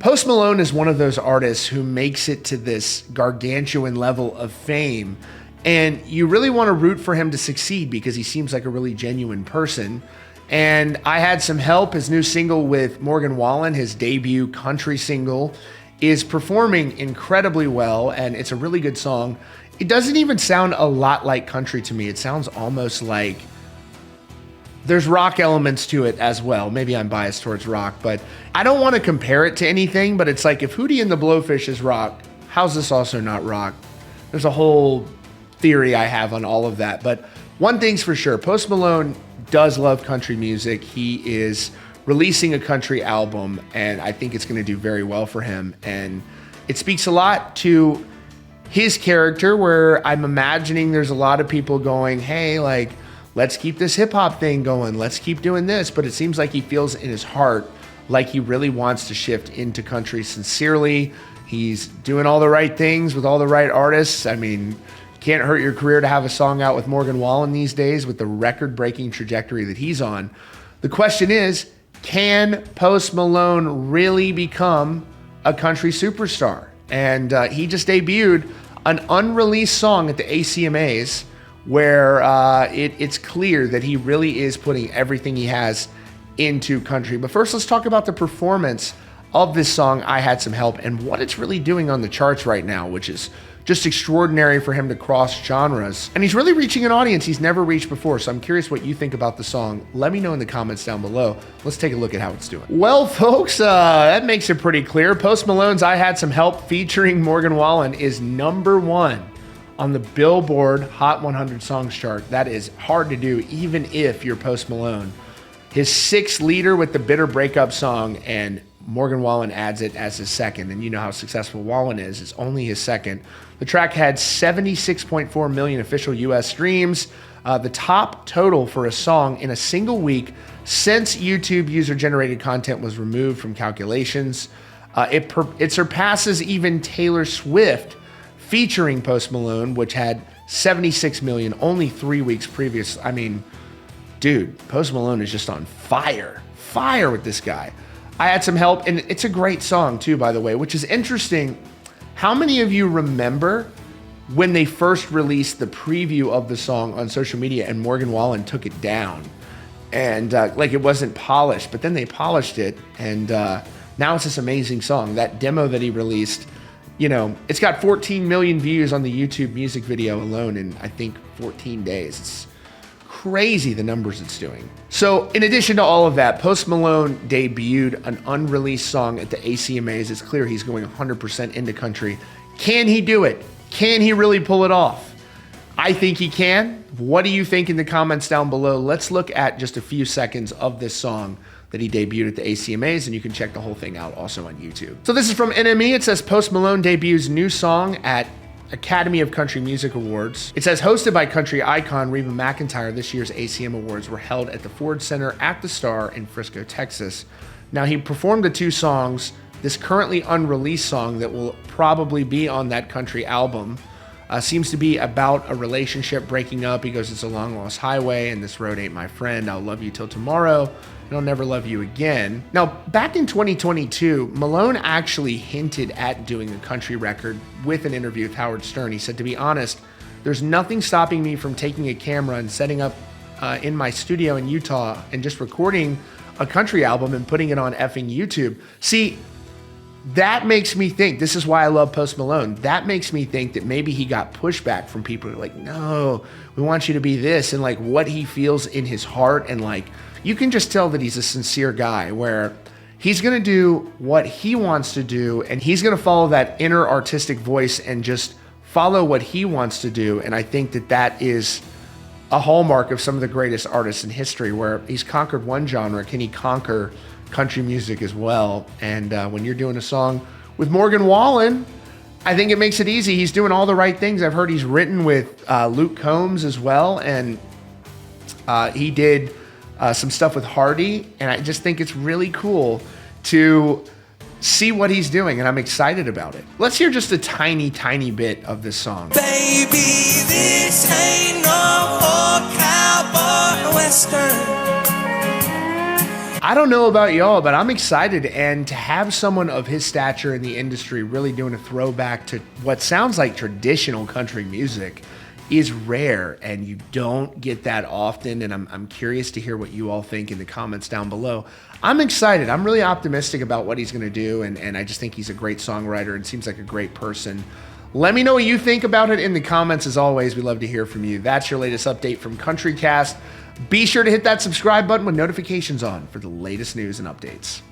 Post Malone is one of those artists who makes it to this gargantuan level of fame, and you really want to root for him to succeed because he seems like a really genuine person. And I Had Some Help, his new single with Morgan Wallen, his debut country single, is performing incredibly well, and it's a really good song. It doesn't even sound a lot like country to me. It sounds almost like there's rock elements to it as well. Maybe I'm biased towards rock, but I don't want to compare it to anything, but it's like if Hootie and the Blowfish is rock, how's this also not rock? There's a whole theory I have on all of that, but one thing's for sure, Post Malone does love country music. He is releasing a country album, and I think it's going to do very well for him, and it speaks a lot to his character, where I'm imagining there's a lot of people going, hey, like, let's keep this hip hop thing going. Let's keep doing this. But it seems like he feels in his heart like he really wants to shift into country sincerely. He's doing all the right things with all the right artists. I mean, can't hurt your career to have a song out with Morgan Wallen these days with the record-breaking trajectory that he's on. The question is, can Post Malone really become a country superstar? And he just debuted an unreleased song at the ACMAs where it's clear that he really is putting everything he has into country. But first, let's talk about the performance of this song, I Had Some Help, and what it's really doing on the charts right now, which is just extraordinary for him to cross genres. And he's really reaching an audience he's never reached before. So I'm curious what you think about the song. Let me know in the comments down below. Let's take a look at how it's doing. Well, folks, that makes it pretty clear. Post Malone's I Had Some Help featuring Morgan Wallen is #1 on the Billboard Hot 100 Songs chart. That is hard to do, even if you're Post Malone. His 6th leader with the Bitter Breakup song, and Morgan Wallen adds it as his 2nd. And you know how successful Wallen is. It's only his 2nd. The track had 76.4 million official US streams, the top total for a song in a single week since YouTube user-generated content was removed from calculations. It surpasses even Taylor Swift featuring Post Malone, which had 76 million only 3 weeks previous. I mean, dude, Post Malone is just on fire with this guy. I Had Some Help, and it's a great song too, by the way, which is interesting. How many of you remember when they first released the preview of the song on social media and Morgan Wallen took it down? And like it wasn't polished, but then they polished it, and now it's this amazing song. That demo that he released, you know, it's got 14 million views on the YouTube music video alone in, I think, 14 days. It's crazy the numbers it's doing. So in addition to all of that, Post Malone debuted an unreleased song at the ACMAs. It's clear he's going 100% into country. Can he do it? Can he really pull it off? I think he can. What do you think in the comments down below? Let's look at just a few seconds of this song that he debuted at the ACMAs, and you can check the whole thing out also on YouTube. So this is from NME. It says Post Malone debuts new song at Academy of Country Music Awards. It says, hosted by country icon Reba McEntire, this year's ACM Awards were held at the Ford Center at the Star in Frisco, Texas. Now, he performed the 2 songs. This currently unreleased song that will probably be on that country album seems to be about a relationship breaking up. He goes, it's a long lost highway, and this road ain't my friend. I'll love you till tomorrow, and I'll never love you again. Now, back in 2022, Malone actually hinted at doing a country record with an interview with Howard Stern. He said, to be honest, there's nothing stopping me from taking a camera and setting up in my studio in Utah and just recording a country album and putting it on effing YouTube. See, that makes me think, this is why I love Post Malone. That makes me think that maybe he got pushback from people who are like, no, we want you to be this, and like what he feels in his heart. And like, you can just tell that he's a sincere guy where he's going to do what he wants to do, and he's going to follow that inner artistic voice and just follow what he wants to do. And I think that that is a hallmark of some of the greatest artists in history, where he's conquered one genre. Can he conquer country music as well? And when you're doing a song with Morgan Wallen, I think it makes it easy. He's doing all the right things. I've heard he's written with Luke Combs as well, and he did some stuff with Hardy, and I just think it's really cool to see what he's doing, and I'm excited about it. Let's hear just a tiny bit of this song. Baby, this ain't no old cowboy western. I don't know about y'all, but I'm excited. And to have someone of his stature in the industry really doing a throwback to what sounds like traditional country music is rare, and you don't get that often. And I'm curious to hear what you all think in the comments down below. I'm excited. I'm really optimistic about what he's going to do, and I just think he's a great songwriter and seems like a great person. Let me know what you think about it in the comments. As always, we love to hear from you. That's your latest update from CountryCast. Be sure to hit that subscribe button with notifications on for the latest news and updates.